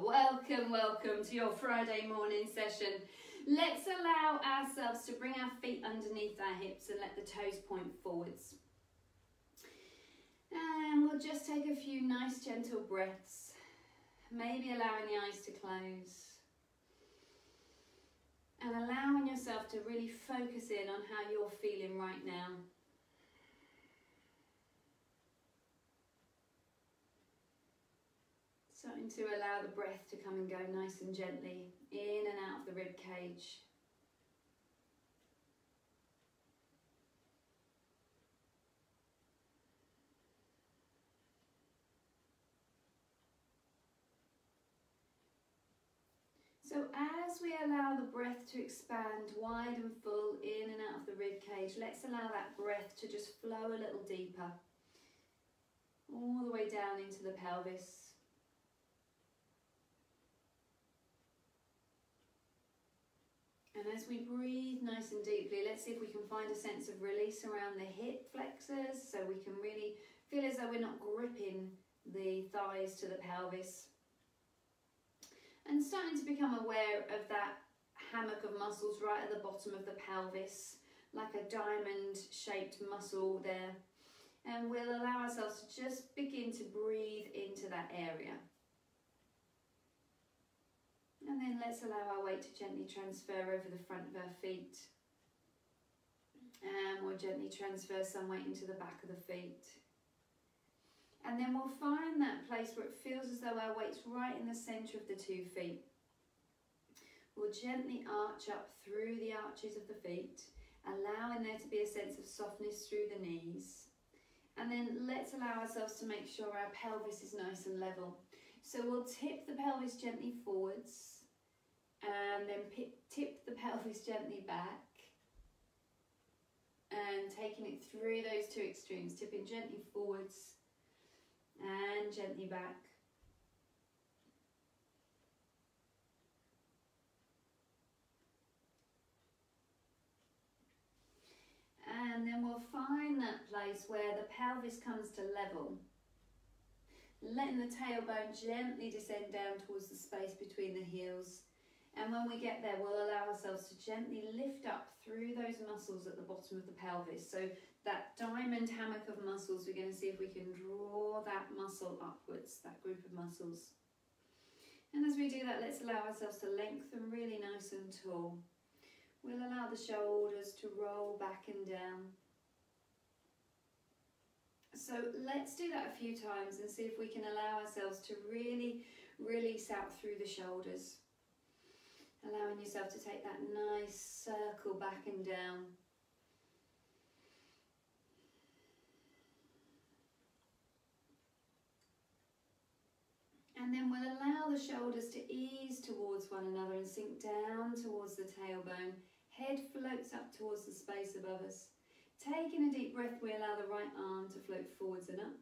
Welcome, welcome to your Friday morning session. Let's allow ourselves to bring our feet underneath our hips and let the toes point forwards. And we'll just take a few nice gentle breaths, maybe allowing the eyes to close. And allowing yourself to really focus in on how you're feeling right now. Starting to allow the breath to come and go nice and gently in and out of the rib cage. So as we allow the breath to expand wide and full in and out of the rib cage, let's allow that breath to just flow a little deeper, all the way down into the pelvis. And as we breathe nice and deeply, let's see if we can find a sense of release around the hip flexors, so we can really feel as though we're not gripping the thighs to the pelvis. And starting to become aware of that hammock of muscles right at the bottom of the pelvis, like a diamond-shaped muscle there. And we'll allow ourselves to just begin to breathe into that area. And then let's allow our weight to gently transfer over the front of our feet. And we'll gently transfer some weight into the back of the feet. And then we'll find that place where it feels as though our weight's right in the centre of the 2 feet. We'll gently arch up through the arches of the feet, allowing there to be a sense of softness through the knees. And then let's allow ourselves to make sure our pelvis is nice and level. So we'll tip the pelvis gently forwards and then tip the pelvis gently back, and taking it through those 2 extremes, tipping gently forwards and gently back. And then we'll find that place where the pelvis comes to level. Letting the tailbone gently descend down towards the space between the heels. And when we get there, we'll allow ourselves to gently lift up through those muscles at the bottom of the pelvis. So that diamond hammock of muscles, we're going to see if we can draw that muscle upwards, that group of muscles. And as we do that, let's allow ourselves to lengthen really nice and tall. We'll allow the shoulders to roll back and down. So let's do that a few times and see if we can allow ourselves to really release out through the shoulders. Allowing yourself to take that nice circle back and down. And then we'll allow the shoulders to ease towards one another and sink down towards the tailbone. Head floats up towards the space above us. Taking a deep breath, we allow the right arm to float forwards and up.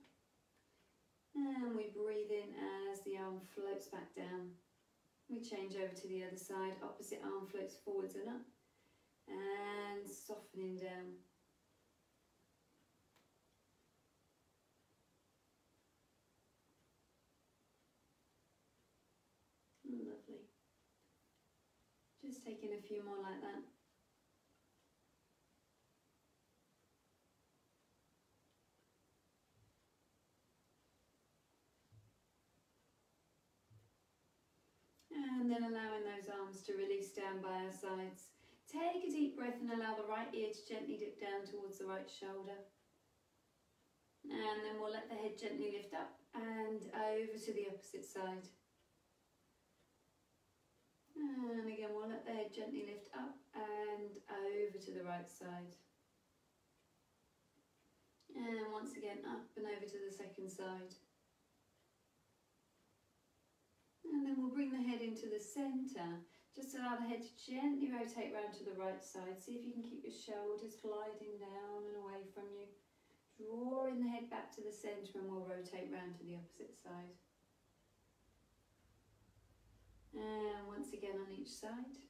And we breathe in as the arm floats back down. We change over to the other side, opposite arm floats forwards and up. And softening down. Lovely. Just taking a few more like that. And then allowing those arms to release down by our sides. Take a deep breath and allow the right ear to gently dip down towards the right shoulder. And then we'll let the head gently lift up and over to the opposite side. And again, we'll let the head gently lift up and over to the right side. And once again, up and over to the second side. And then we'll bring the head into the centre. Just allow the head to gently rotate round to the right side. See if you can keep your shoulders gliding down and away from you. Drawing the head back to the centre, and we'll rotate round to the opposite side. And once again on each side.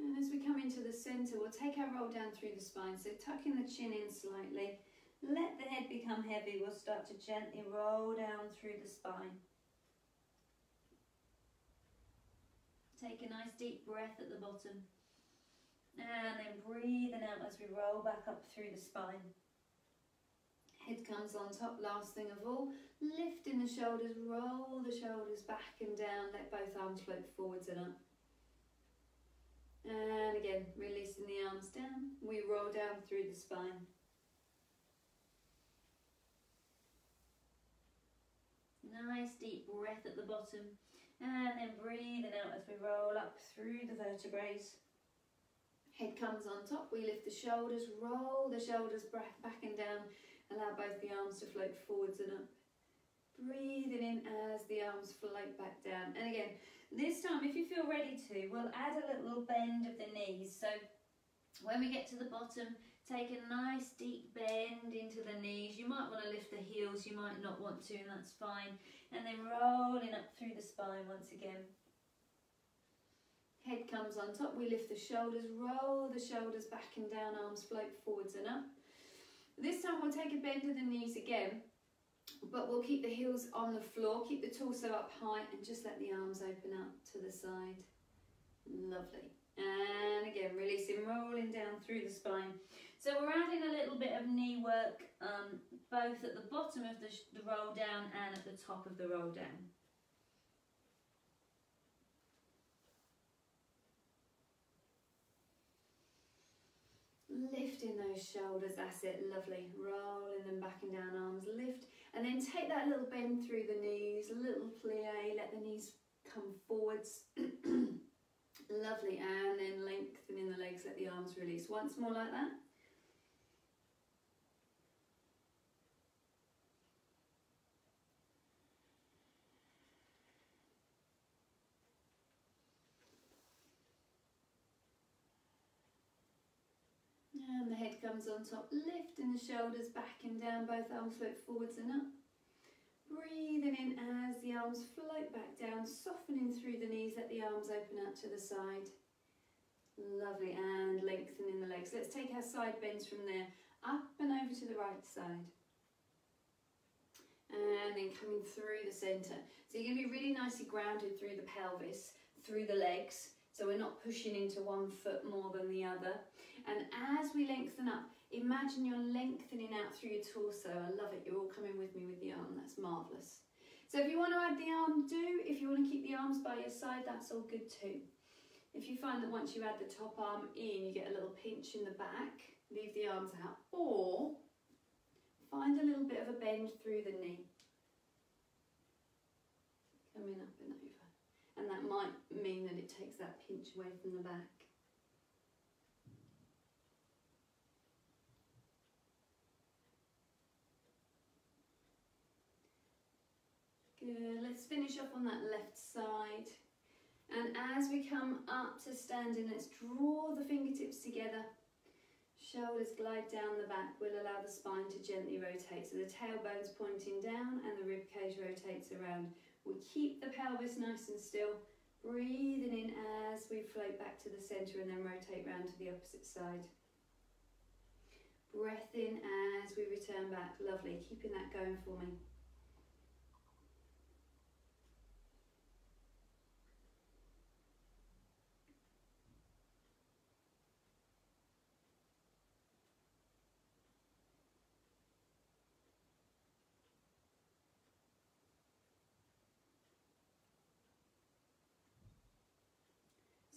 And as we come coming to the centre, we'll take our roll down through the spine. So tucking the chin in slightly, let the head become heavy. We'll start to gently roll down through the spine. Take a nice deep breath at the bottom. And then breathing out as we roll back up through the spine. Head comes on top, last thing of all. Lifting the shoulders, roll the shoulders back and down. Let both arms float forwards and up. And again, releasing the arms down. We roll down through the spine. Nice deep breath at the bottom. And then breathing out as we roll up through the vertebrae. Head comes on top, we lift the shoulders, roll the shoulders back and down. Allow both the arms to float forwards and up. Breathing in as the arms float back down. And again, this time, if you feel ready to, we'll add a little bend of the knees. So when we get to the bottom, take a nice deep bend into the knees. You might want to lift the heels, you might not want to, and that's fine. And then rolling up through the spine once again. Head comes on top, we lift the shoulders, roll the shoulders back and down, arms float forwards and up. This time we'll take a bend of the knees again, but we'll keep the heels on the floor, keep the torso up high and just let the arms open up to the side. Lovely. And again, releasing, rolling down through the spine. So we're adding a little bit of knee work, both at the bottom of the roll down and at the top of the roll down. Lifting those shoulders, that's it, lovely. Rolling them back and down, arms lift. And then take that little bend through the knees, a little plie, let the knees come forwards. Lovely, and then lengthening the legs, let the arms release. Once more like that. And the head comes on top, lifting the shoulders back and down, both arms float forwards and up. Breathing in as the arms float back down, softening through the knees, let the arms open out to the side. Lovely, and lengthening the legs. Let's take our side bends from there, up and over to the right side. And then coming through the centre. So you're going to be really nicely grounded through the pelvis, through the legs. So we're not pushing into one foot more than the other. And as we lengthen up, imagine you're lengthening out through your torso. I love it, you're all coming with me with the arm, that's marvellous. So if you want to add the arm, do. If you want to keep the arms by your side, that's all good too. If you find that once you add the top arm in, you get a little pinch in the back, leave the arms out. Or find a little bit of a bend through the knee. Coming up and over. And that might mean that it takes that pinch away from the back. Good, let's finish off on that left side. And as we come up to standing, let's draw the fingertips together. Shoulders glide down the back. We'll allow the spine to gently rotate. So the tailbone's pointing down and the ribcage rotates around. We keep the pelvis nice and still. Breathing in as we float back to the centre and then rotate round to the opposite side. Breath in as we return back. Lovely, keeping that going for me.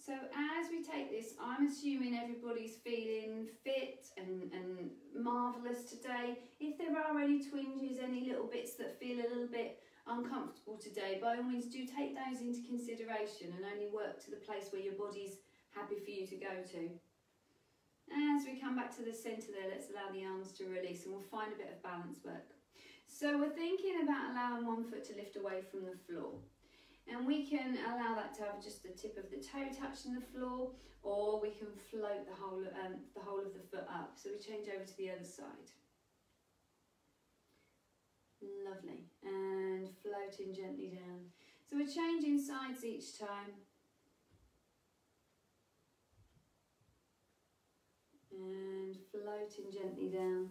So as we take this, I'm assuming everybody's feeling fit and marvellous today. If there are any twinges, any little bits that feel a little bit uncomfortable today, by all means do take those into consideration and only work to the place where your body's happy for you to go to. As we come back to the centre there, let's allow the arms to release and we'll find a bit of balance work. So we're thinking about allowing one foot to lift away from the floor. And we can allow that to have just the tip of the toe touching the floor, or we can float the whole of the foot up. So we change over to the other side. Lovely. And floating gently down. So we're changing sides each time. and floating gently down.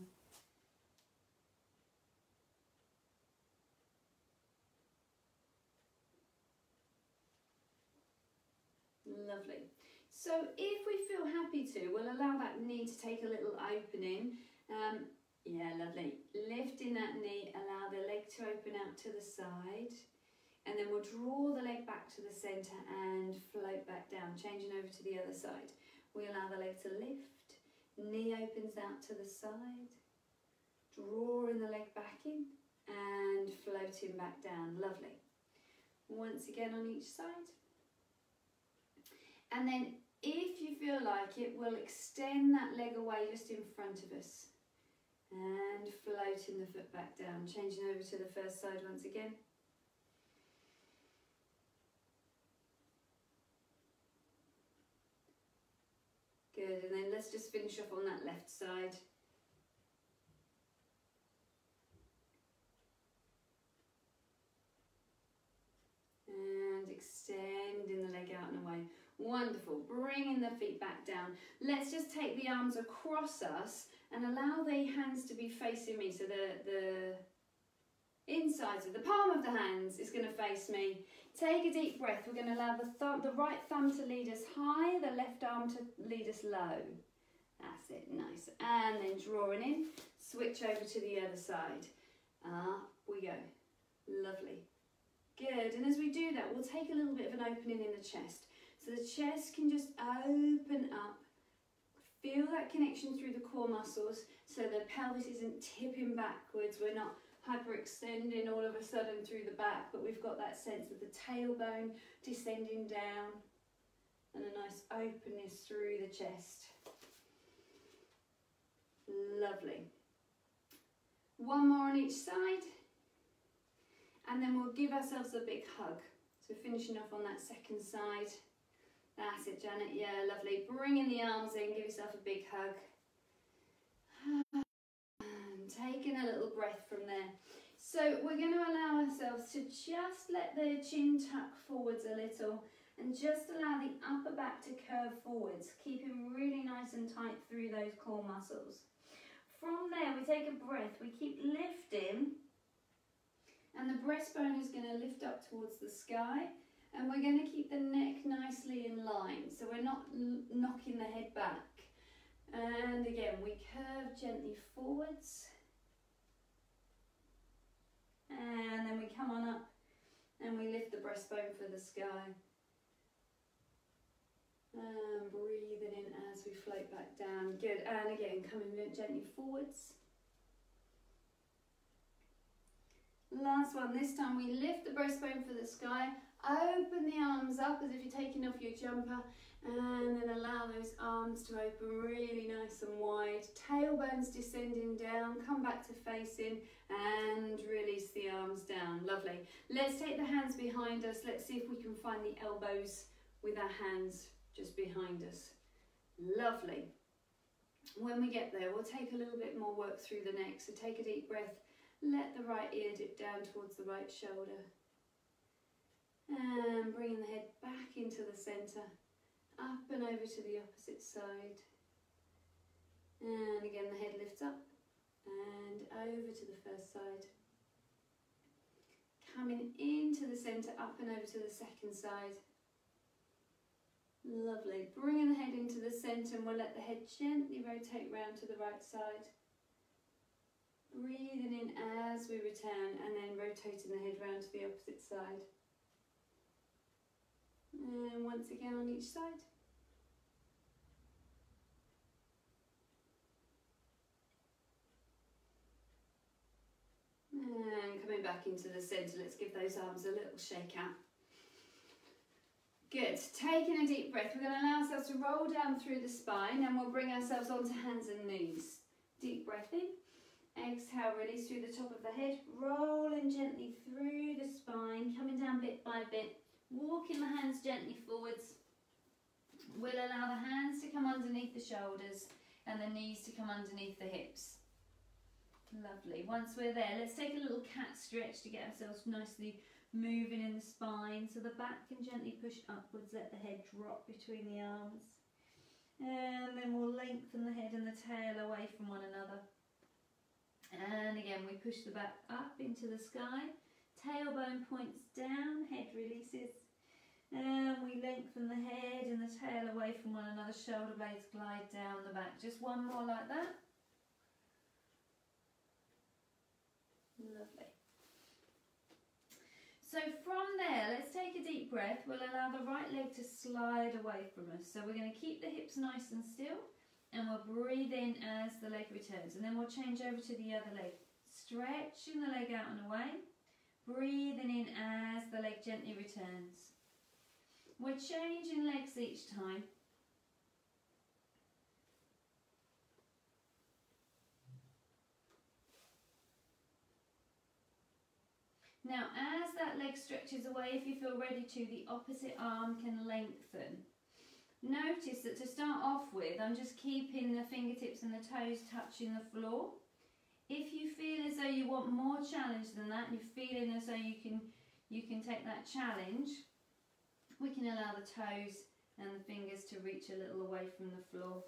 Lovely. So if we feel happy to, we'll allow that knee to take a little opening. Yeah, lovely. Lifting that knee, allow the leg to open out to the side. And then we'll draw the leg back to the centre and float back down, changing over to the other side. We allow the leg to lift, knee opens out to the side, drawing the leg back in and floating back down. Lovely. Once again on each side. And then if you feel like it, we'll extend that leg away just in front of us and floating the foot back down, changing over to the first side once again. Good, and then let's just finish off on that left side. And extending the leg out and away. Wonderful, bringing the feet back down. Let's just take the arms across us and allow the hands to be facing me. So the insides of the palm of the hands is going to face me. Take a deep breath. We're going to allow the right thumb to lead us high, the left arm to lead us low. That's it, nice. And then drawing in, switch over to the other side. Up we go. Lovely. Good, and as we do that, we'll take a little bit of an opening in the chest. So the chest can just open up. Feel that connection through the core muscles so the pelvis isn't tipping backwards. We're not hyperextending all of a sudden through the back, but we've got that sense of the tailbone descending down and a nice openness through the chest. Lovely. One more on each side, and then we'll give ourselves a big hug. So finishing off on that second side. That's it, Janet. Yeah, lovely. Bringing the arms in, give yourself a big hug. And taking a little breath from there. So we're going to allow ourselves to just let the chin tuck forwards a little and just allow the upper back to curve forwards, keeping really nice and tight through those core muscles. From there, we take a breath. We keep lifting, and the breastbone is going to lift up towards the sky. And we're going to keep the neck nicely in line, so we're not knocking the head back. And again, we curve gently forwards. And then we come on up and we lift the breastbone for the sky. And breathing in as we float back down. Good, and again, coming gently forwards. Last one, this time we lift the breastbone for the sky. Open the arms up as if you're taking off your jumper, and then allow those arms to open really nice and wide. Tailbones descending down, come back to facing and release the arms down. Lovely. Let's take the hands behind us. Let's see if we can find the elbows with our hands just behind us. Lovely. When we get there, we'll take a little bit more work through the neck. So take a deep breath. Let the right ear dip down towards the right shoulder. And bringing the head back into the centre, up and over to the opposite side. And again, the head lifts up and over to the first side. Coming into the centre, up and over to the second side. Lovely. Bringing the head into the centre, and we'll let the head gently rotate round to the right side. Breathing in as we return, and then rotating the head round to the opposite side. And once again on each side. And coming back into the centre, let's give those arms a little shake out. Good, taking a deep breath. We're going to allow ourselves to roll down through the spine, and we'll bring ourselves onto hands and knees. Deep breath in, exhale, release through the top of the head, rolling gently through the spine, coming down bit by bit. Walking the hands gently forwards. We'll allow the hands to come underneath the shoulders and the knees to come underneath the hips. Lovely. Once we're there, let's take a little cat stretch to get ourselves nicely moving in the spine. So the back can gently push upwards, let the head drop between the arms. And then we'll lengthen the head and the tail away from one another. And again, we push the back up into the sky. Tailbone points down, head releases. And we lengthen the head and the tail away from one another. Shoulder blades glide down the back. Just one more like that. Lovely. So from there, let's take a deep breath. We'll allow the right leg to slide away from us. So we're going to keep the hips nice and still, and we'll breathe in as the leg returns. And then we'll change over to the other leg. Stretching the leg out and away. Breathing in as the leg gently returns. We're changing legs each time. Now, as that leg stretches away, if you feel ready to, the opposite arm can lengthen. Notice that to start off with, I'm just keeping the fingertips and the toes touching the floor. If you feel as though you want more challenge than that, and you're feeling as though you can take that challenge, we can allow the toes and the fingers to reach a little away from the floor.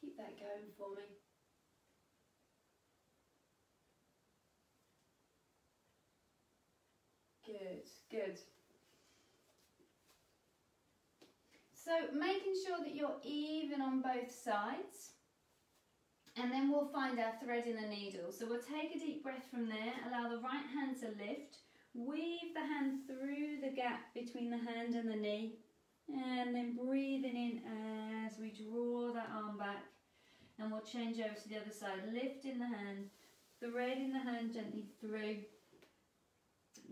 Keep that going for me. Good, good. So making sure that you're even on both sides, and then we'll find our thread in the needle. So we'll take a deep breath from there, allow the right hand to lift, weave the hand through the gap between the hand and the knee, and then breathing in as we draw that arm back, and we'll change over to the other side, lifting the hand, threading the hand gently through,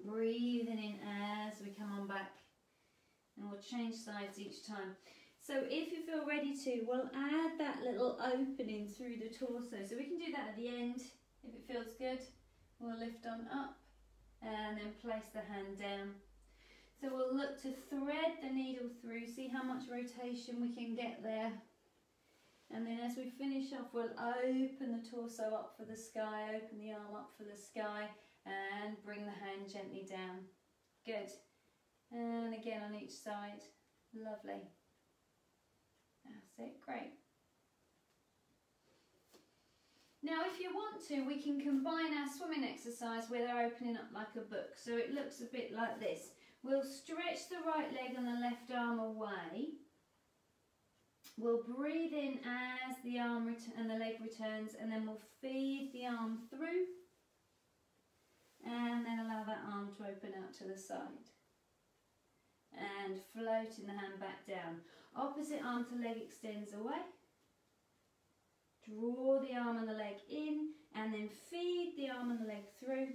breathing in as we come on back, and we'll change sides each time. So if you feel ready to, we'll add that little opening through the torso. So we can do that at the end if it feels good. We'll lift on up and then place the hand down. So we'll look to thread the needle through, see how much rotation we can get there. And then as we finish off, we'll open the torso up for the sky, open the arm up for the sky, and bring the hand gently down. Good. And again on each side. Lovely. That's it. Great. Now if you want to, we can combine our swimming exercise with our opening up like a book. So it looks a bit like this. We'll stretch the right leg and the left arm away. We'll breathe in as the arm and the leg returns, and then we'll feed the arm through, and then allow that arm to open out to the side. And floating the hand back down. Opposite arm to leg extends away. Draw the arm and the leg in, and then feed the arm and the leg through,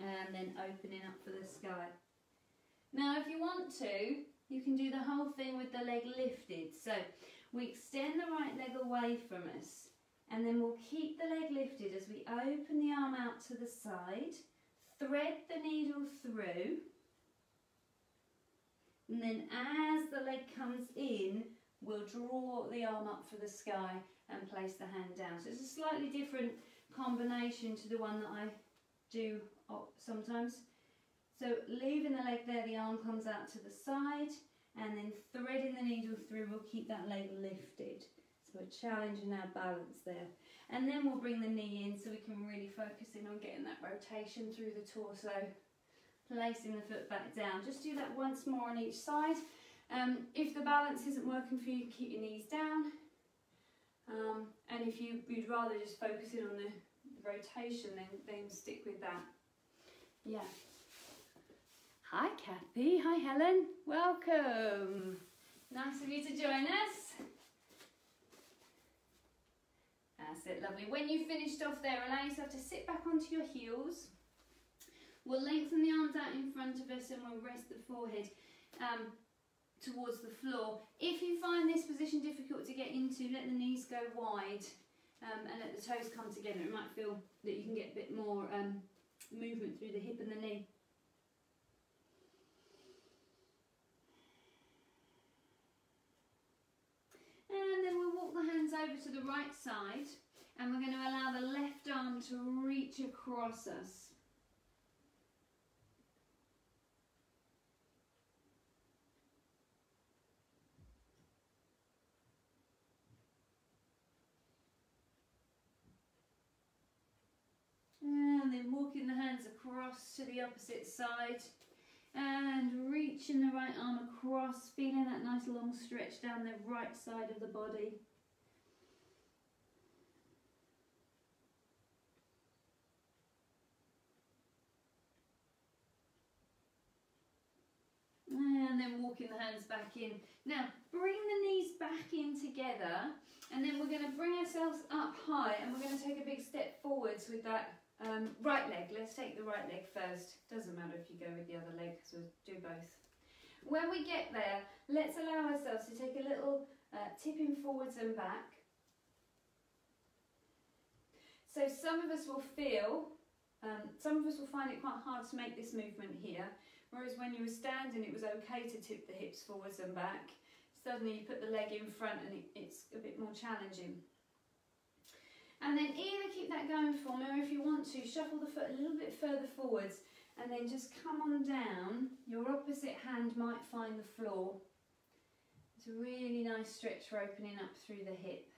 and then opening up for the sky. Now if you want to, you can do the whole thing with the leg lifted. So we extend the right leg away from us, and then we'll keep the leg lifted as we open the arm out to the side, thread the needle through, and then as the leg comes in, we'll draw the arm up for the sky and place the hand down. So it's a slightly different combination to the one that I do sometimes. So leaving the leg there, the arm comes out to the side, and then threading the needle through, we'll keep that leg lifted. So we're challenging our balance there. And then we'll bring the knee in so we can really focus in on getting that rotation through the torso. Placing the foot back down. Just do that once more on each side. If the balance isn't working for you, keep your knees down. And if you'd rather just focus in on the rotation, then stick with that. Yeah. Hi Kathy, hi Helen, welcome. Nice of you to join us. That's it, lovely. When you've finished off there, allow yourself to sit back onto your heels. We'll lengthen the arms out in front of us, and we'll rest the forehead towards the floor. If you find this position difficult to get into, let the knees go wide and let the toes come together. It might feel that you can get a bit more movement through the hip and the knee. And then we'll walk the hands over to the right side, And we're going to allow the left arm to reach across us. And then walking the hands across to the opposite side. And reaching the right arm across, feeling that nice long stretch down the right side of the body. And then walking the hands back in. Now, bring the knees back in together, and then we're going to bring ourselves up high, and we're going to take a big step forwards with that right leg. Let's take the right leg first. Doesn't matter if you go with the other leg, because we'll do both. When we get there, let's allow ourselves to take a little tipping forwards and back. So some of us will feel, some of us will find it quite hard to make this movement here. Whereas when you were standing, it was okay to tip the hips forwards and back. Suddenly you put the leg in front and it's a bit more challenging. And then either keep that going for me, or if you want to, shuffle the foot a little bit further forwards and then just come on down. Your opposite hand might find the floor. It's a really nice stretch for opening up through the hip.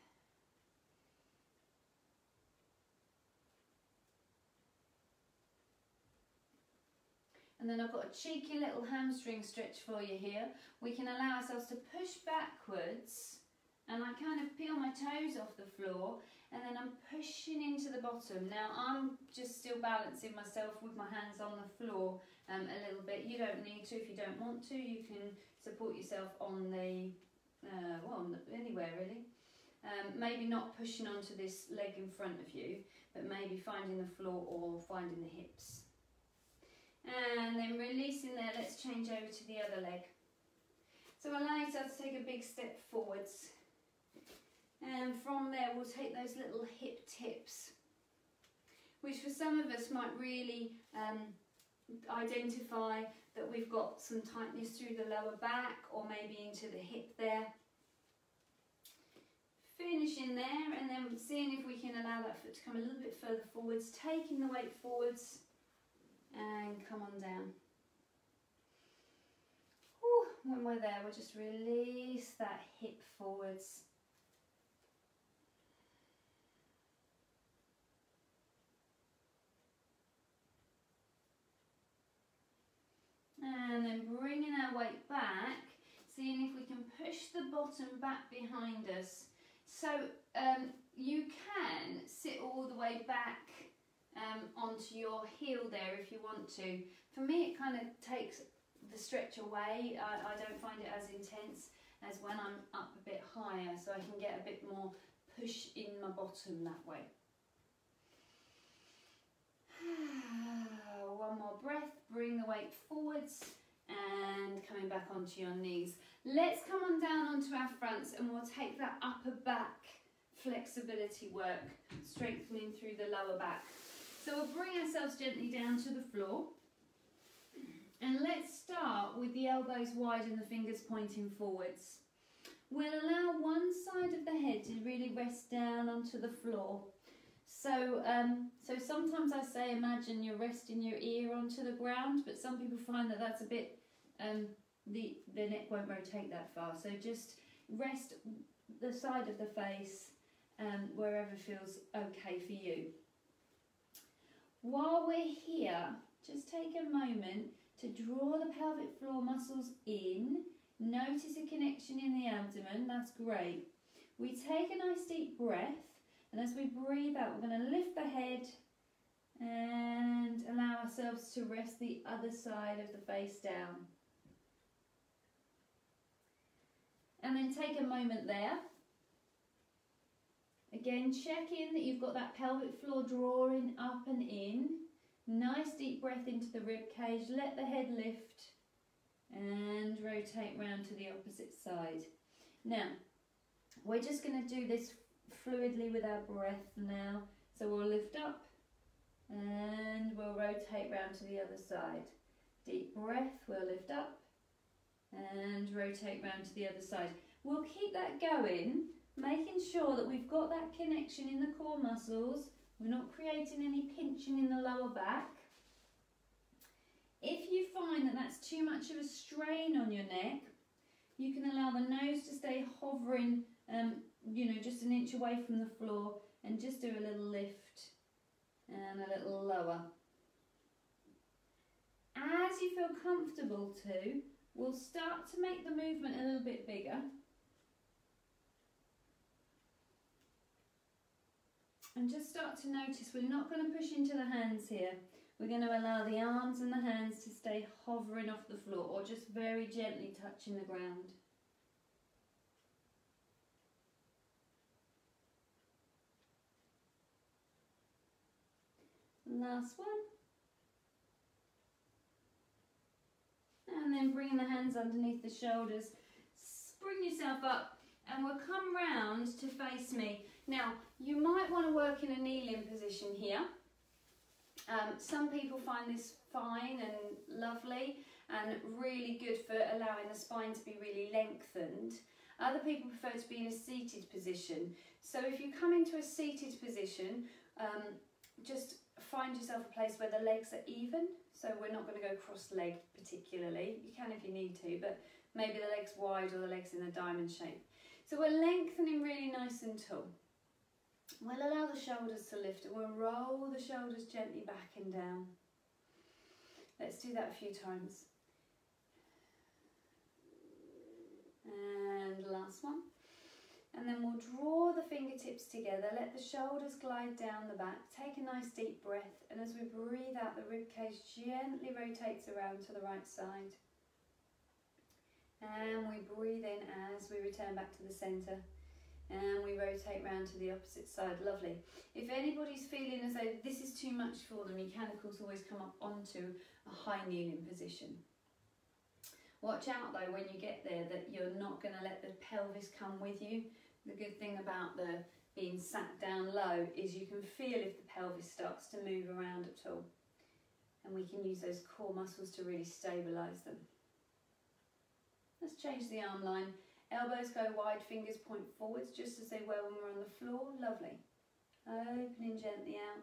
And then I've got a cheeky little hamstring stretch for you here. We can allow ourselves to push backwards, and I kind of peel my toes off the floor, and then I'm pushing into the bottom. Now I'm just still balancing myself with my hands on the floor a little bit. You don't need to if you don't want to. You can support yourself on the, well, anywhere really. Maybe not pushing onto this leg in front of you, but maybe finding the floor or finding the hips. And then releasing there, let's change over to the other leg. So allow yourself to take a big step forwards. And from there, we'll take those little hip tips, which for some of us might really identify that we've got some tightness through the lower back or maybe into the hip there. Finishing there, and then seeing if we can allow that foot to come a little bit further forwards, taking the weight forwards. And come on down. Whew, when we're there, we'll just release that hip forwards. And then bringing our weight back, seeing if we can push the bottom back behind us. So you can sit all the way back onto your heel there if you want to. For me, it kind of takes the stretch away. I don't find it as intense as when I'm up a bit higher, so I can get a bit more push in my bottom that way. One more breath, bring the weight forwards and coming back onto your knees. Let's come on down onto our fronts, and we'll take that upper back flexibility work, strengthening through the lower back. So we'll bring ourselves gently down to the floor, and let's start with the elbows wide and the fingers pointing forwards. We'll allow one side of the head to really rest down onto the floor. So, so sometimes I say imagine you're resting your ear onto the ground, but some people find that that's a bit, the neck won't rotate that far. So just rest the side of the face wherever feels okay for you. While we're here, just take a moment to draw the pelvic floor muscles in. Notice a connection in the abdomen, that's great. We take a nice deep breath, and as we breathe out, we're going to lift the head and allow ourselves to rest the other side of the face down. And then take a moment there. Again, check in that you've got that pelvic floor drawing up and in. Nice deep breath into the rib cage. Let the head lift and rotate round to the opposite side. Now, we're just going to do this fluidly with our breath now. So we'll lift up and we'll rotate round to the other side. Deep breath, we'll lift up and rotate round to the other side. We'll keep that going Making sure that we've got that connection in the core muscles. We're not creating any pinching in the lower back. If you find that that's too much of a strain on your neck, you can allow the nose to stay hovering, you know, just an inch away from the floor, and just do a little lift and a little lower. As you feel comfortable to, we'll start to make the movement a little bit bigger. And just start to notice we're not going to push into the hands here. We're going to allow the arms and the hands to stay hovering off the floor, or just very gently touching the ground. Last one. And then bringing the hands underneath the shoulders. Bring yourself up, and we'll come round to face me. Now, you might want to work in a kneeling position here. Some people find this fine and lovely and really good for allowing the spine to be really lengthened. Other people prefer to be in a seated position. So if you come into a seated position, just find yourself a place where the legs are even. So we're not going to go cross-legged particularly. You can if you need to, but maybe the legs wide or the legs in a diamond shape. So we're lengthening really nice and tall. We'll allow the shoulders to lift, and we'll roll the shoulders gently back and down. Let's do that a few times. And last one. And then we'll draw the fingertips together, let the shoulders glide down the back, take a nice deep breath, and as we breathe out, the ribcage gently rotates around to the right side. And we breathe in as we return back to the centre. And we rotate round to the opposite side. Lovely. If anybody's feeling as though this is too much for them, you can of course always come up onto a high kneeling position. Watch out though when you get there that you're not going to let the pelvis come with you. The good thing about the being sat down low is you can feel if the pelvis starts to move around at all. And we can use those core muscles to really stabilise them. Let's change the arm line. Elbows go wide, fingers point forwards, just as they were when we're on the floor. Lovely. Opening gently out.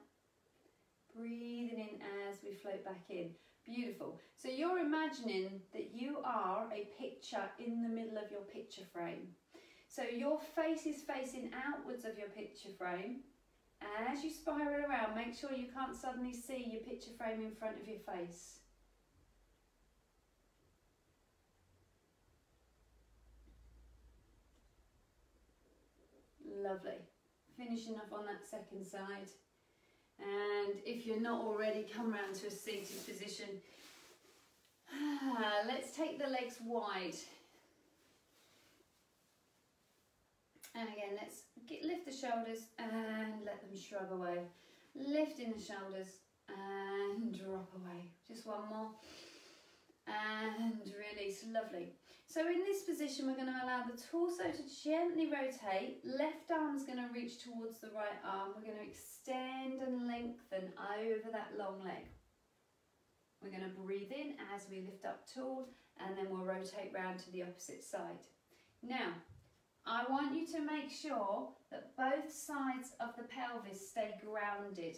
Breathing in as we float back in. Beautiful. So you're imagining that you are a picture in the middle of your picture frame. So your face is facing outwards of your picture frame. As you spiral around, make sure you can't suddenly see your picture frame in front of your face. Lovely. Finishing up on that second side. And if you're not already, come round to a seated position. Let's take the legs wide. And again, let's lift the shoulders and let them shrug away. Lifting the shoulders and drop away. Just one more. And release. Lovely. So in this position, we're going to allow the torso to gently rotate. Left arm's going to reach towards the right arm. We're going to extend and lengthen over that long leg. We're going to breathe in as we lift up tall, and then we'll rotate round to the opposite side. Now, I want you to make sure that both sides of the pelvis stay grounded.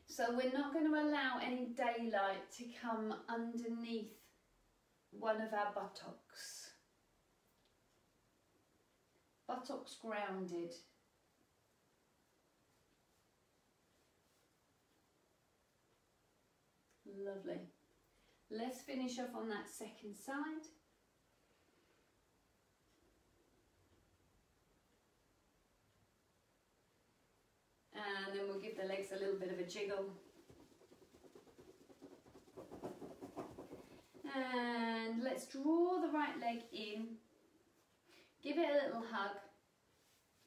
So we're not going to allow any daylight to come underneath one of our buttocks. Buttocks grounded. Lovely. Let's finish off on that second side. And then we'll give the legs a little bit of a jiggle. And let's draw the right leg in. Give it a little hug.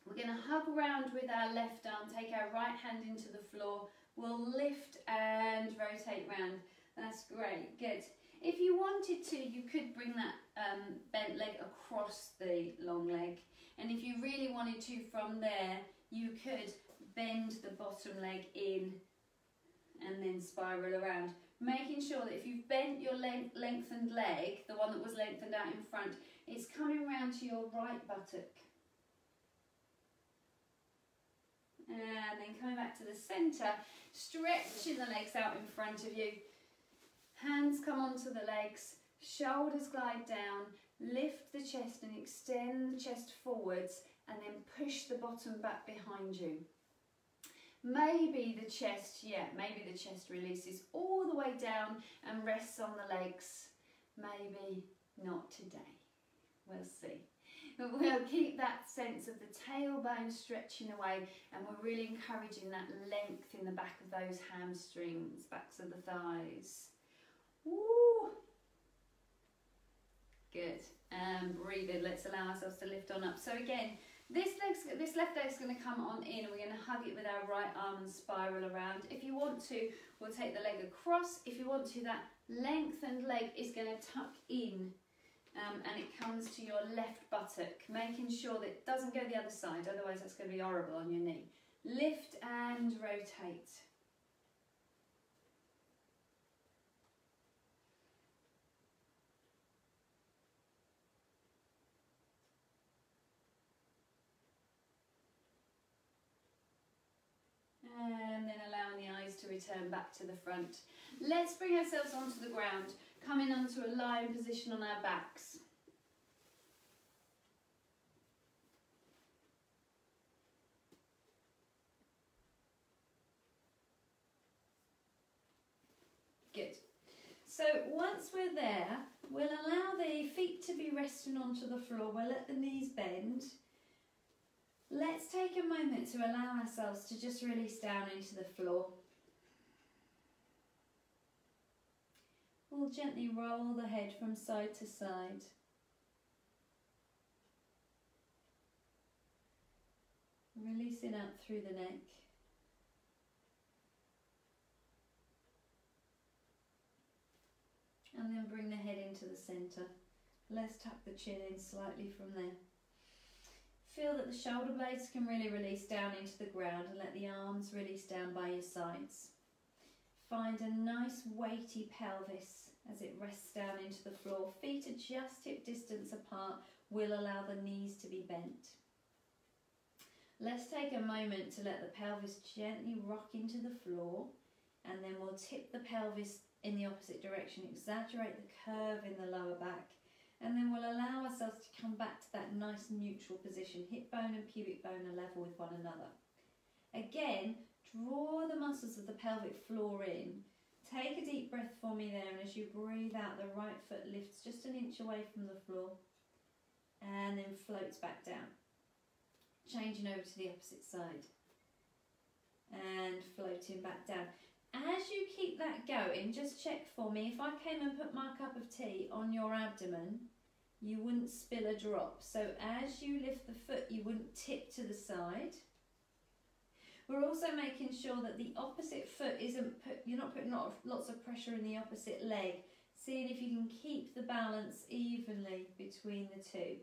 We're going to hug around with our left arm, take our right hand into the floor. We'll lift and rotate round. That's great, good. If you wanted to, you could bring that bent leg across the long leg. And if you really wanted to from there, you could bend the bottom leg in and then spiral around. Making sure that if you've bent your lengthened leg, the one that was lengthened out in front, it's coming round to your right buttock. And then coming back to the centre, stretching the legs out in front of you. Hands come onto the legs, shoulders glide down, lift the chest and extend the chest forwards, and then push the bottom back behind you. Maybe the chest, maybe the chest releases all the way down and rests on the legs. Maybe not today. We'll see. But we'll keep that sense of the tailbone stretching away, and we're really encouraging that length in the back of those hamstrings, backs of the thighs. Woo! Good. And breathing. Let's allow ourselves to lift on up. So again, this left leg's going to come on in, and we're going to hug it with our right arm and spiral around. If you want to, we'll take the leg across. If you want to, that lengthened leg is going to tuck in, and it comes to your left buttock, making sure that it doesn't go the other side, otherwise that's going to be horrible on your knee. Lift and rotate. And then allowing the eyes to return back to the front. Let's bring ourselves onto the ground, coming onto a lying position on our backs. Good. So once we're there, we'll allow the feet to be resting onto the floor. We'll let the knees bend. Let's take a moment to allow ourselves to just release down into the floor. We'll gently roll the head from side to side. Releasing out through the neck. And then bring the head into the centre. Let's tuck the chin in slightly from there. Feel that the shoulder blades can really release down into the ground, and let the arms release down by your sides. Find a nice weighty pelvis as it rests down into the floor. Feet are just hip distance apart. We'll allow the knees to be bent. Let's take a moment to let the pelvis gently rock into the floor, and then we'll tip the pelvis in the opposite direction, exaggerate the curve in the lower back, and then we'll allow ourselves to come back to that nice neutral position. Hip bone and pubic bone are level with one another. Again, draw the muscles of the pelvic floor in. Take a deep breath for me there, and as you breathe out, the right foot lifts just an inch away from the floor and then floats back down. Changing over to the opposite side and floating back down. As you keep that going, just check for me, if I came and put my cup of tea on your abdomen, you wouldn't spill a drop. So as you lift the foot, you wouldn't tip to the side. We're also making sure that the opposite foot you're not putting lots of pressure in the opposite leg, seeing if you can keep the balance evenly between the two.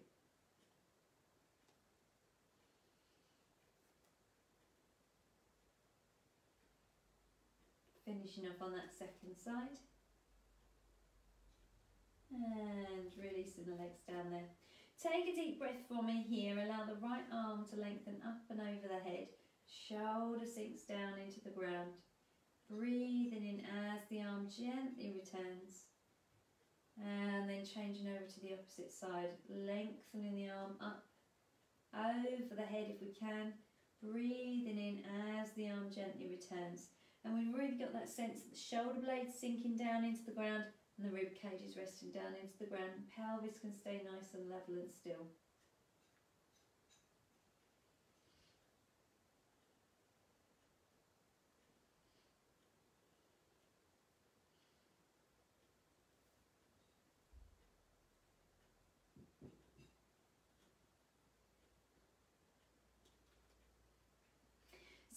Finishing up on that second side. And releasing the legs down there. Take a deep breath for me here. Allow the right arm to lengthen up and over the head. Shoulder sinks down into the ground. Breathing in as the arm gently returns. And then changing over to the opposite side. Lengthening the arm up, over the head if we can. Breathing in as the arm gently returns. And we've really got that sense of the shoulder blades sinking down into the ground and the rib cage is resting down into the ground. Pelvis can stay nice and level and still.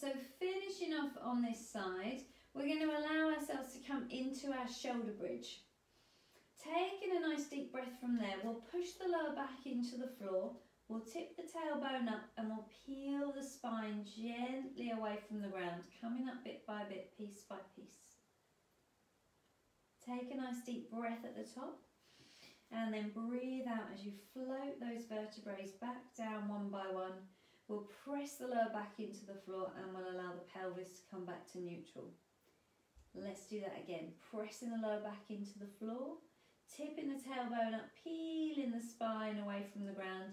So finishing off on this side, we're going to allow ourselves to come into our shoulder bridge. Taking a nice deep breath from there, we'll push the lower back into the floor, we'll tip the tailbone up and we'll peel the spine gently away from the ground, coming up bit by bit, piece by piece. Take a nice deep breath at the top and then breathe out as you float those vertebrae back down one by one. We'll press the lower back into the floor and we'll allow the pelvis to come back to neutral. Let's do that again. Pressing the lower back into the floor, tipping the tailbone up, peeling the spine away from the ground.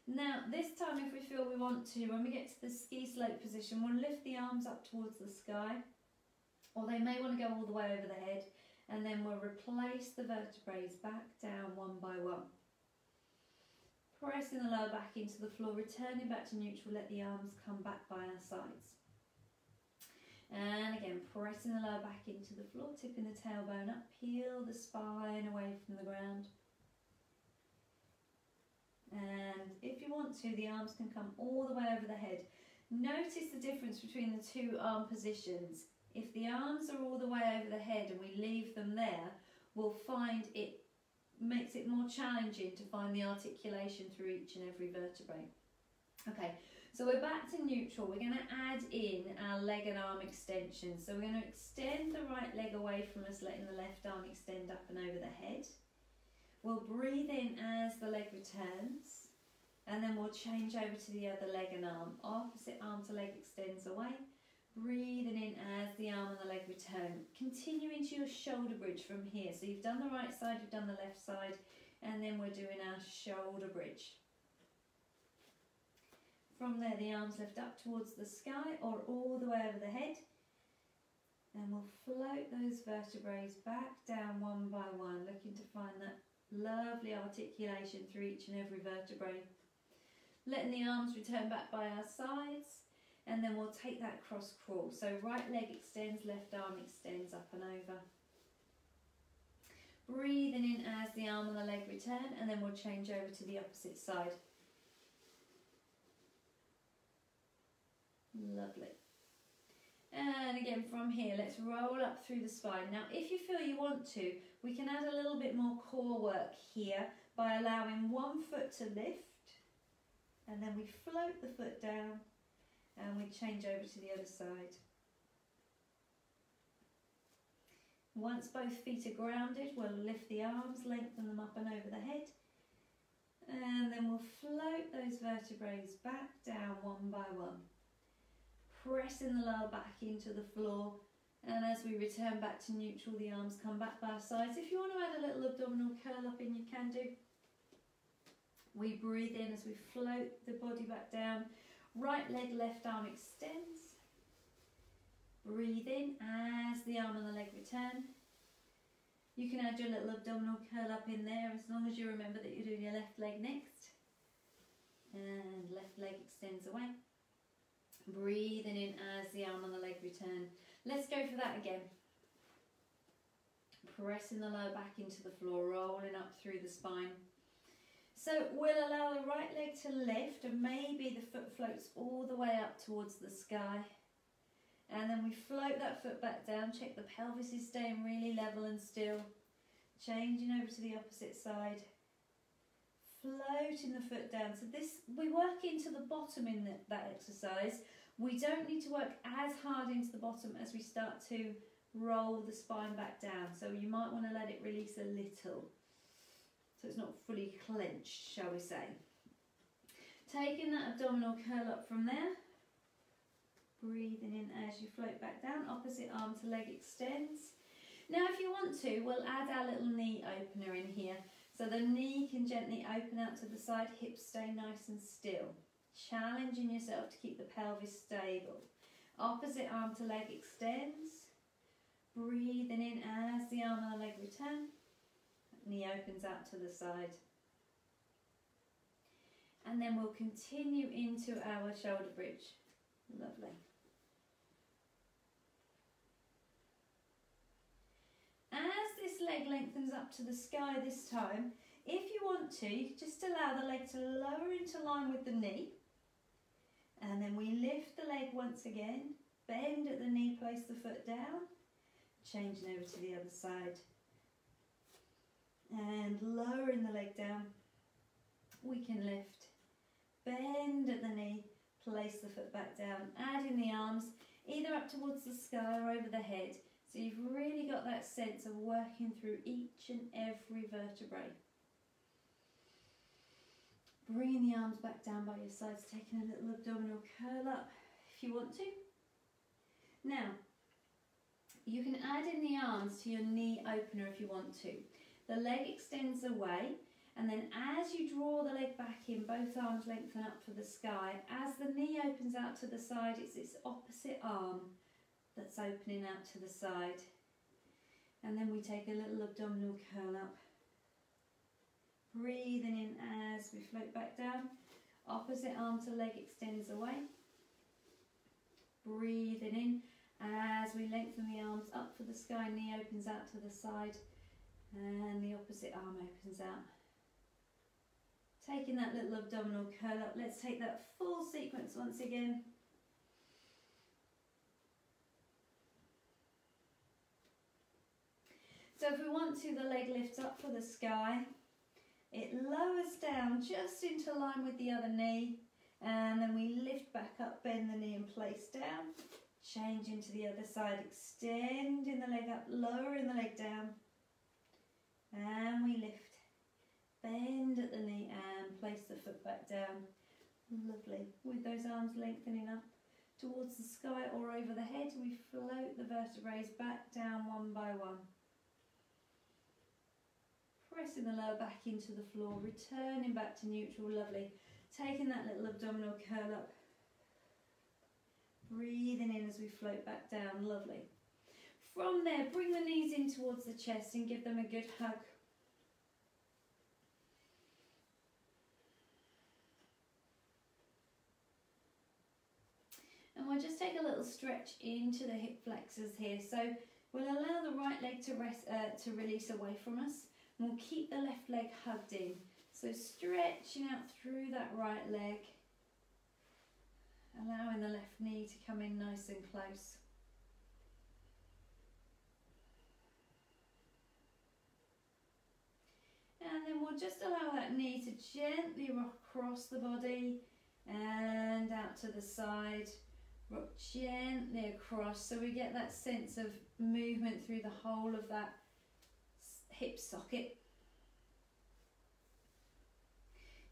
Now, this time if we feel we want to, when we get to the ski slope position, we'll lift the arms up towards the sky, or they may want to go all the way over the head, and then we'll replace the vertebrae back down one by one. Pressing the lower back into the floor, returning back to neutral, let the arms come back by our sides. And again, pressing the lower back into the floor, tipping the tailbone up, peel the spine away from the ground. And if you want to, the arms can come all the way over the head. Notice the difference between the two arm positions. If the arms are all the way over the head and we leave them there, we'll find it makes it more challenging to find the articulation through each and every vertebrae. Okay, so we're back to neutral. We're going to add in our leg and arm extensions. So we're going to extend the right leg away from us, letting the left arm extend up and over the head. We'll breathe in as the leg returns, and then we'll change over to the other leg and arm. Opposite arm to leg extends away. Breathing in as the arm and the leg return. Continue into your shoulder bridge from here. So you've done the right side, you've done the left side, and then we're doing our shoulder bridge. From there, the arms lift up towards the sky or all the way over the head. And we'll float those vertebrae back down one by one, looking to find that lovely articulation through each and every vertebrae. Letting the arms return back by our sides, and then we'll take that cross crawl. So right leg extends, left arm extends up and over. Breathing in as the arm and the leg return, and then we'll change over to the opposite side. Lovely. And again from here, let's roll up through the spine. Now if you feel you want to, we can add a little bit more core work here by allowing one foot to lift, and then we float the foot down and we change over to the other side. Once both feet are grounded, we'll lift the arms, lengthen them up and over the head, and then we'll float those vertebrae back down one by one. Pressing the lower back into the floor, and as we return back to neutral, the arms come back by our sides. If you want to add a little abdominal curl up in, you can do. We breathe in as we float the body back down. Right leg, left arm extends. Breathe in as the arm and the leg return. You can add your little abdominal curl up in there as long as you remember that you're doing your left leg next. And left leg extends away. Breathing in as the arm and the leg return. Let's go for that again. Pressing the lower back into the floor, rolling up through the spine. So we'll allow the right leg to lift, and maybe the foot floats all the way up towards the sky. And then we float that foot back down. Check the pelvis is staying really level and still. Changing over to the opposite side. Floating the foot down. So this, we work into the bottom in that exercise. We don't need to work as hard into the bottom as we start to roll the spine back down. So you might want to let it release a little, so it's not fully clenched, shall we say. Taking that abdominal curl up from there. Breathing in as you float back down. Opposite arm to leg extends. Now if you want to, we'll add our little knee opener in here. So the knee can gently open out to the side, hips stay nice and still. Challenging yourself to keep the pelvis stable. Opposite arm to leg extends. Breathing in as the arm and the leg return. Knee opens out to the side. And then we'll continue into our shoulder bridge. Lovely. As this leg lengthens up to the sky this time, if you want to, you can just allow the leg to lower into line with the knee. And then we lift the leg once again, bend at the knee, place the foot down, changing over to the other side. And lowering the leg down, we can lift, bend at the knee, place the foot back down, adding the arms either up towards the sky or over the head. So you've really got that sense of working through each and every vertebrae. Bringing the arms back down by your sides, taking a little abdominal curl up if you want to. Now, you can add in the arms to your knee opener if you want to. The leg extends away, and then as you draw the leg back in, both arms lengthen up for the sky. As the knee opens out to the side, it's its opposite arm that's opening out to the side. And then we take a little abdominal curl up. Breathing in as we float back down. Opposite arm to leg extends away. Breathing in as we lengthen the arms up for the sky, knee opens out to the side, and the opposite arm opens out. Taking that little abdominal curl up, let's take that full sequence once again. So if we want to, the leg lifts up for the sky. It lowers down just into line with the other knee, and then we lift back up, bend the knee and place down. Change into the other side, extending the leg up, lowering the leg down, and we lift, bend at the knee and place the foot back down. Lovely. With those arms lengthening up towards the sky or over the head, we float the vertebrae back down one by one. Pressing the lower back into the floor, returning back to neutral. Lovely. Taking that little abdominal curl up. Breathing in as we float back down. Lovely. From there, bring the knees in towards the chest and give them a good hug. And we'll just take a little stretch into the hip flexors here. So we'll allow the right leg to release away from us. And we'll keep the left leg hugged in. So stretching out through that right leg. Allowing the left knee to come in nice and close. And then we'll just allow that knee to gently rock across the body and out to the side. Rock gently across so we get that sense of movement through the whole of that hip socket.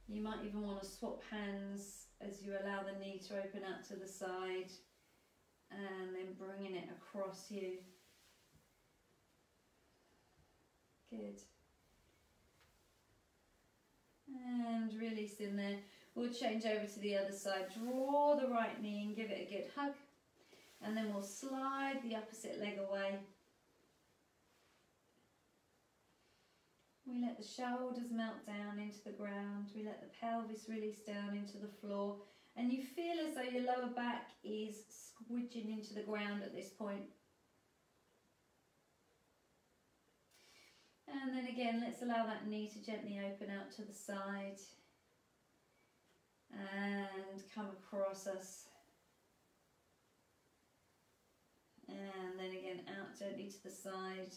You might even want to swap hands as you allow the knee to open out to the side and then bringing it across you. Good. And releasing there. We'll change over to the other side. Draw the right knee and give it a good hug. And then we'll slide the opposite leg away. We let the shoulders melt down into the ground. We let the pelvis release down into the floor. And you feel as though your lower back is squidging into the ground at this point. And then again, let's allow that knee to gently open out to the side. And come across us. And then again, out gently to the side.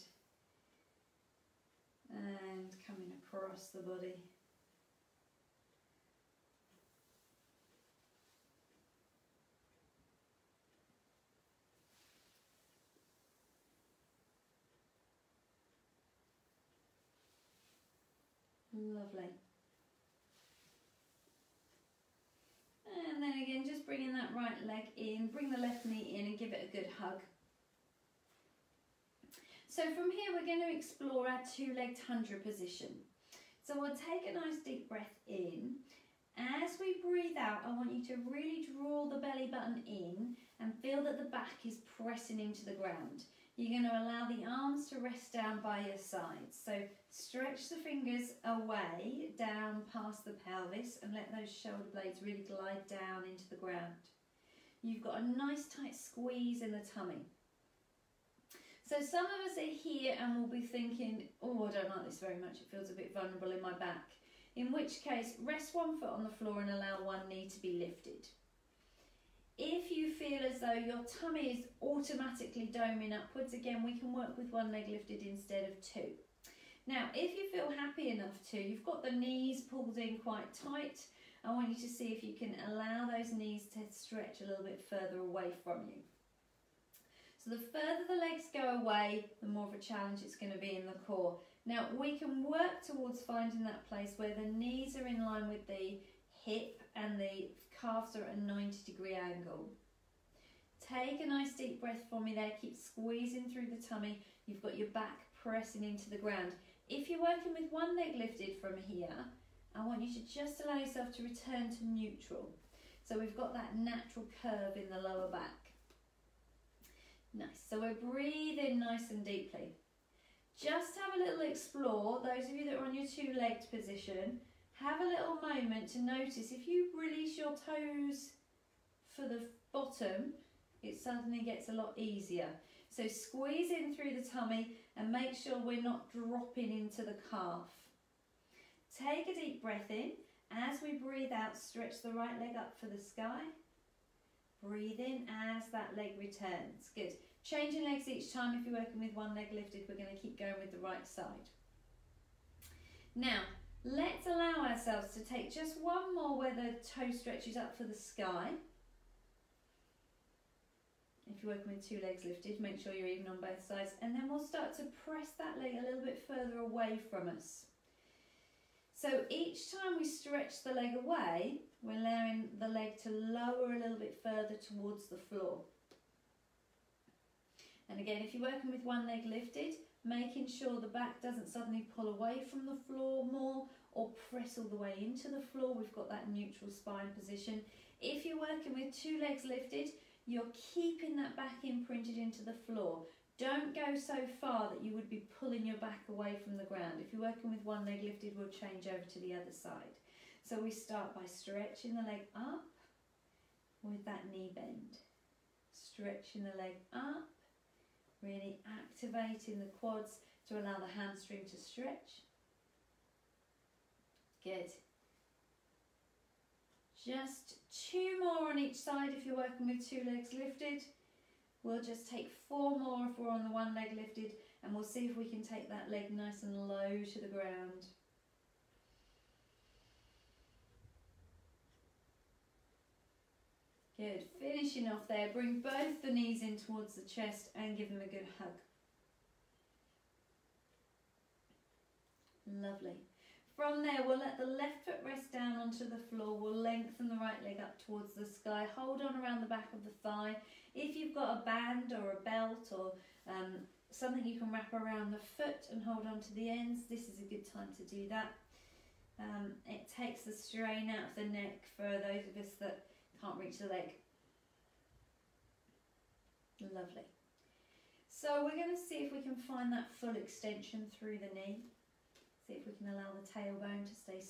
And coming across the body. Lovely. And then again, just bringing that right leg in, bring the left knee in and give it a good hug. So from here we're going to explore our two-legged tundra position. So we'll take a nice deep breath in. As we breathe out, I want you to really draw the belly button in and feel that the back is pressing into the ground. You're going to allow the arms to rest down by your sides. So stretch the fingers away, down past the pelvis and let those shoulder blades really glide down into the ground. You've got a nice tight squeeze in the tummy. So some of us are here and will be thinking, oh, I don't like this very much, it feels a bit vulnerable in my back. In which case, rest one foot on the floor and allow one knee to be lifted. If you feel as though your tummy is automatically doming upwards, again, we can work with one leg lifted instead of two. Now, if you feel happy enough to, you've got the knees pulled in quite tight. I want you to see if you can allow those knees to stretch a little bit further away from you. So the further the legs go away, the more of a challenge it's going to be in the core. Now we can work towards finding that place where the knees are in line with the hip and the calves are at a 90-degree angle. Take a nice deep breath for me there, keep squeezing through the tummy. You've got your back pressing into the ground. If you're working with one leg lifted from here, I want you to just allow yourself to return to neutral. So we've got that natural curve in the lower back. Nice, so we're breathing nice and deeply. Just have a little explore, those of you that are on your two-legged position, have a little moment to notice if you release your toes for the bottom, it suddenly gets a lot easier. So squeeze in through the tummy and make sure we're not dropping into the calf. Take a deep breath in. As we breathe out, stretch the right leg up for the sky. Breathe in as that leg returns. Good. Changing legs each time. If you're working with one leg lifted, we're going to keep going with the right side. Now, let's allow ourselves to take just one more where the toe stretches up for the sky. If you're working with two legs lifted, make sure you're even on both sides. And then we'll start to press that leg a little bit further away from us. So each time we stretch the leg away, we're allowing the leg to lower a little bit further towards the floor. And again, if you're working with one leg lifted, making sure the back doesn't suddenly pull away from the floor more or press all the way into the floor. We've got that neutral spine position. If you're working with two legs lifted, you're keeping that back imprinted into the floor. Don't go so far that you would be pulling your back away from the ground. If you're working with one leg lifted, we'll change over to the other side. So we start by stretching the leg up with that knee bend. Stretching the leg up, really activating the quads to allow the hamstring to stretch. Good. Just 2 more on each side if you're working with two legs lifted. We'll just take 4 more if we're on the one leg lifted, and we'll see if we can take that leg nice and low to the ground. Good, finishing off there, bring both the knees in towards the chest and give them a good hug. Lovely. From there, we'll let the left foot rest down onto the floor. We'll lengthen the right leg up towards the sky. Hold on around the back of the thigh. If you've got a band or a belt or something you can wrap around the foot and hold on to the ends, this is a good time to do that. It takes the strain out of the neck for those of us that can't reach the leg. Lovely. So we're going to see if we can find that full extension through the knee. See if we can allow the tailbone to stay,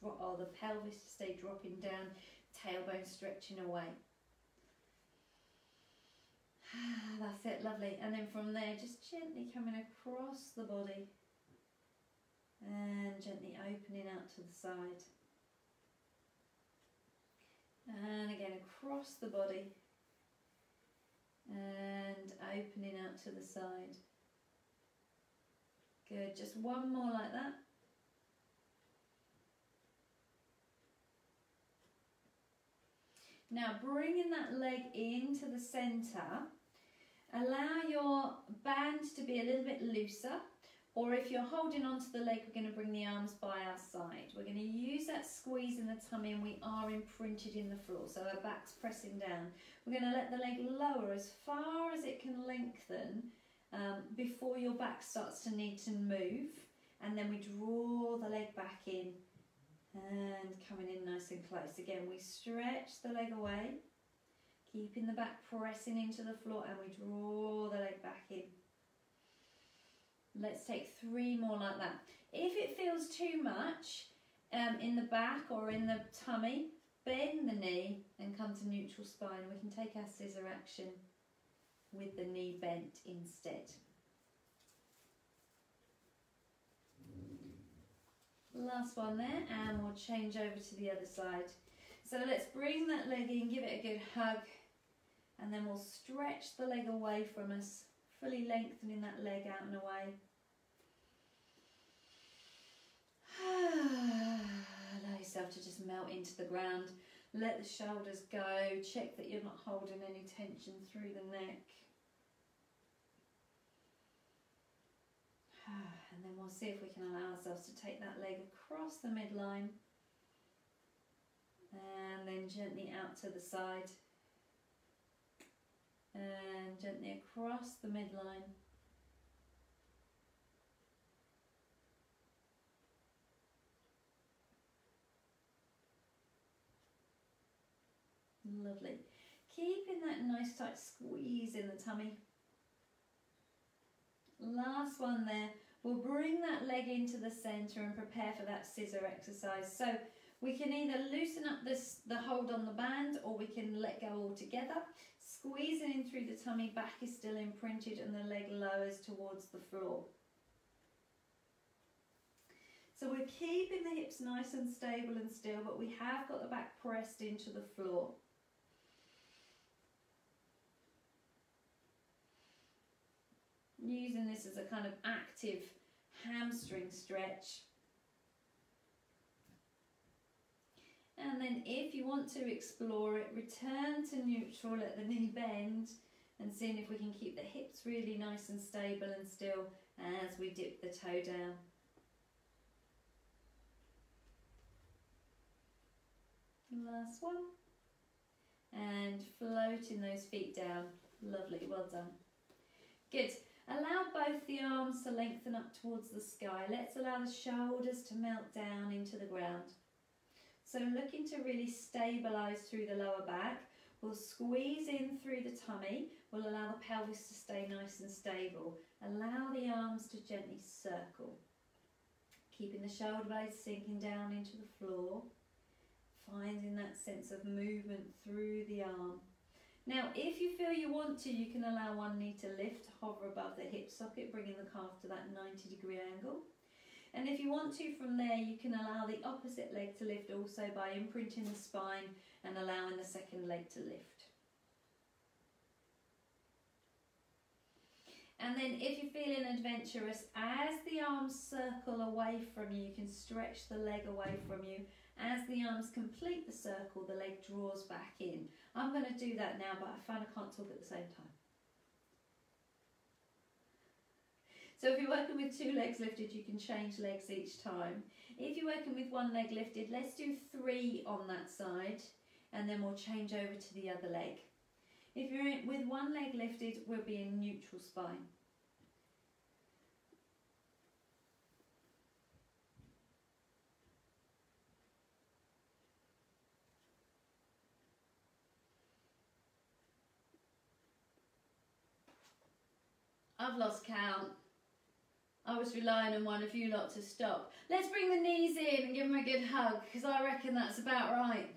or the pelvis to stay dropping down, tailbone stretching away. That's it, lovely. And then from there, just gently coming across the body and gently opening out to the side. And again, across the body and opening out to the side. Good, just one more like that. Now bringing that leg into the centre, allow your band to be a little bit looser, or if you're holding onto the leg, we're going to bring the arms by our side. We're going to use that squeeze in the tummy and we are imprinted in the floor, so our back's pressing down. We're going to let the leg lower as far as it can lengthen before your back starts to need to move, and then we draw the leg back in and coming in nice and close. Again, we stretch the leg away, keeping the back pressing into the floor, and we draw the leg back in. Let's take 3 more like that. If it feels too much in the back or in the tummy, bend the knee and come to neutral spine. We can take our scissor action with the knee bent instead. Last one there, and we'll change over to the other side. So let's bring that leg in, give it a good hug, and then we'll stretch the leg away from us, fully lengthening that leg out and away. Allow yourself to just melt into the ground. Let the shoulders go. Check that you're not holding any tension through the neck. And then we'll we'll see if we can allow ourselves to take that leg across the midline and then gently out to the side and gently across the midline. Lovely. Keeping that nice tight squeeze in the tummy. Last one there. We'll bring that leg into the centre and prepare for that scissor exercise. So we can either loosen up the hold on the band, or we can let go altogether. Squeezing in through the tummy, back is still imprinted and the leg lowers towards the floor. So we're keeping the hips nice and stable and still, but we have got the back pressed into the floor. Using this as a kind of active hamstring stretch. And then if you want to explore it, return to neutral at the knee bend and seeing if we can keep the hips really nice and stable and still as we dip the toe down. Last one. And floating those feet down. Lovely, well done. Good. Allow both the arms to lengthen up towards the sky. Let's allow the shoulders to melt down into the ground. So looking to really stabilise through the lower back. We'll squeeze in through the tummy. We'll allow the pelvis to stay nice and stable. Allow the arms to gently circle. Keeping the shoulder blades sinking down into the floor. Finding that sense of movement through the arm. Now, if you feel you want to, you can allow one knee to lift, hover above the hip socket, bringing the calf to that 90-degree angle. And if you want to, from there, you can allow the opposite leg to lift also by imprinting the spine and allowing the second leg to lift. And then if you're feeling adventurous, as the arms circle away from you, you can stretch the leg away from you. As the arms complete the circle, the leg draws back in. I'm going to do that now, but I find I can't talk at the same time. So if you're working with 2 legs lifted, you can change legs each time. If you're working with 1 leg lifted, let's do 3 on that side, and then we'll change over to the other leg. If you're with 1 leg lifted, we'll be in neutral spine. I've lost count. I was relying on one of you lot to stop. Let's bring the knees in and give them a good hug, because I reckon that's about right.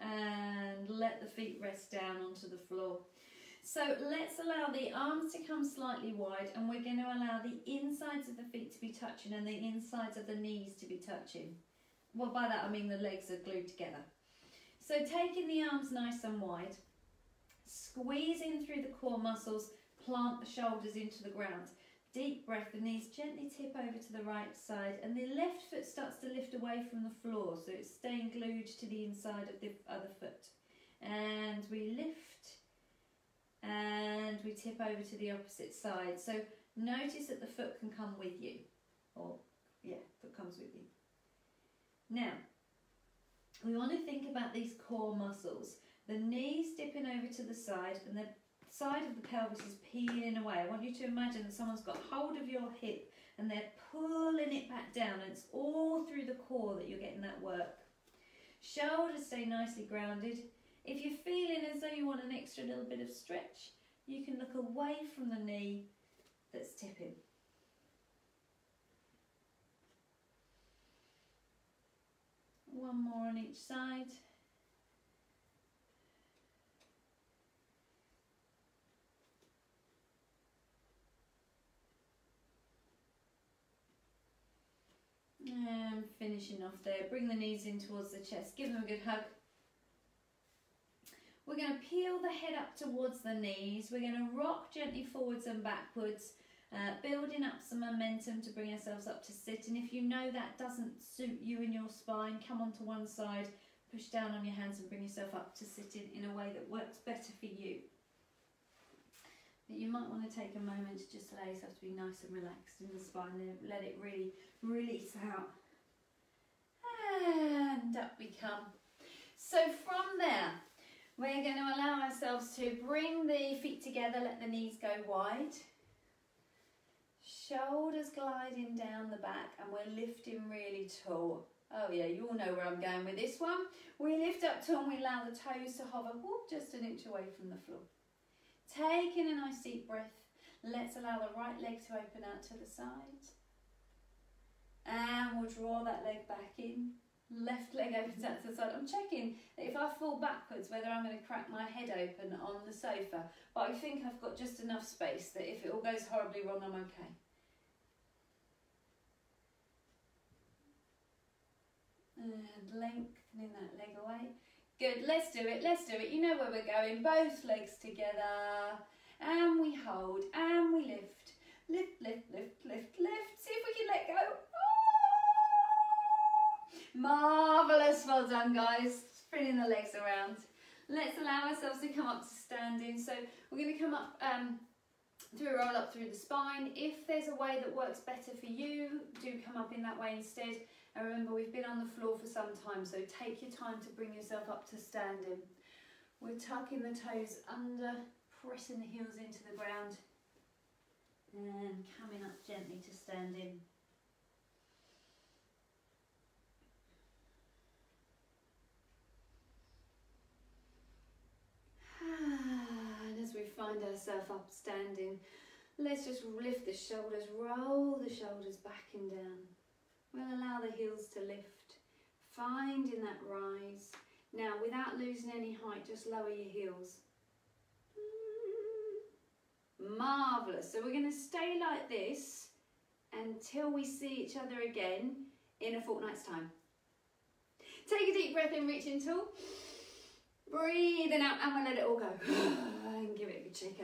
And let the feet rest down onto the floor. So let's allow the arms to come slightly wide, and we're going to allow the insides of the feet to be touching and the insides of the knees to be touching. Well, by that I mean the legs are glued together. So taking the arms nice and wide, squeezing through the core muscles, plant the shoulders into the ground. Deep breath, the knees gently tip over to the right side, and the left foot starts to lift away from the floor, so it's staying glued to the inside of the other foot. And we lift, and we tip over to the opposite side. So notice that the foot can come with you, or yeah, foot comes with you. Now, we want to think about these core muscles. The knees dipping over to the side and the side of the pelvis is peeling away. I want you to imagine that someone's got hold of your hip and they're pulling it back down, and it's all through the core that you're getting that work. Shoulders stay nicely grounded. If you're feeling as though you want an extra little bit of stretch, you can look away from the knee that's tipping. One more on each side. And finishing off there. Bring the knees in towards the chest. Give them a good hug. We're going to peel the head up towards the knees. We're going to rock gently forwards and backwards. Building up some momentum to bring ourselves up to sit, and if you know that doesn't suit you in your spine, come onto one side, push down on your hands and bring yourself up to sitting in a way that works better for you. But you might want to take a moment to just allow yourself to be nice and relaxed in the spine and let it really release out. And up we come. So from there, we're going to allow ourselves to bring the feet together, let the knees go wide. Shoulders gliding down the back, and we're lifting really tall. Oh yeah, you all know where I'm going with this one. We lift up tall and we allow the toes to hover just an inch away from the floor. Taking a nice deep breath. Let's allow the right leg to open out to the side. And we'll draw that leg back in. Left leg opens out to the side. I'm checking that if I fall backwards, whether I'm going to crack my head open on the sofa. But I think I've got just enough space that if it all goes horribly wrong, I'm okay. And lengthening that leg away. Good, let's do it, let's do it. You know where we're going. Both legs together. And we hold, and we lift. Lift, lift, lift, lift, lift. See if we can let go. Oh! Marvellous, well done guys. Spinning the legs around. Let's allow ourselves to come up to standing. So we're going to come up roll up through the spine. If there's a way that works better for you, do come up in that way instead. And remember, we've been on the floor for some time, so take your time to bring yourself up to standing. We're tucking the toes under, pressing the heels into the ground, and coming up gently to standing. And as we find ourselves up standing, let's just lift the shoulders, roll the shoulders back and down. We'll allow the heels to lift, finding that rise. Now, without losing any height, just lower your heels. Marvellous. So we're going to stay like this until we see each other again in a fortnight's time. Take a deep breath in, reaching tall. Breathing out, and we'll let it all go. And give it a good shake out.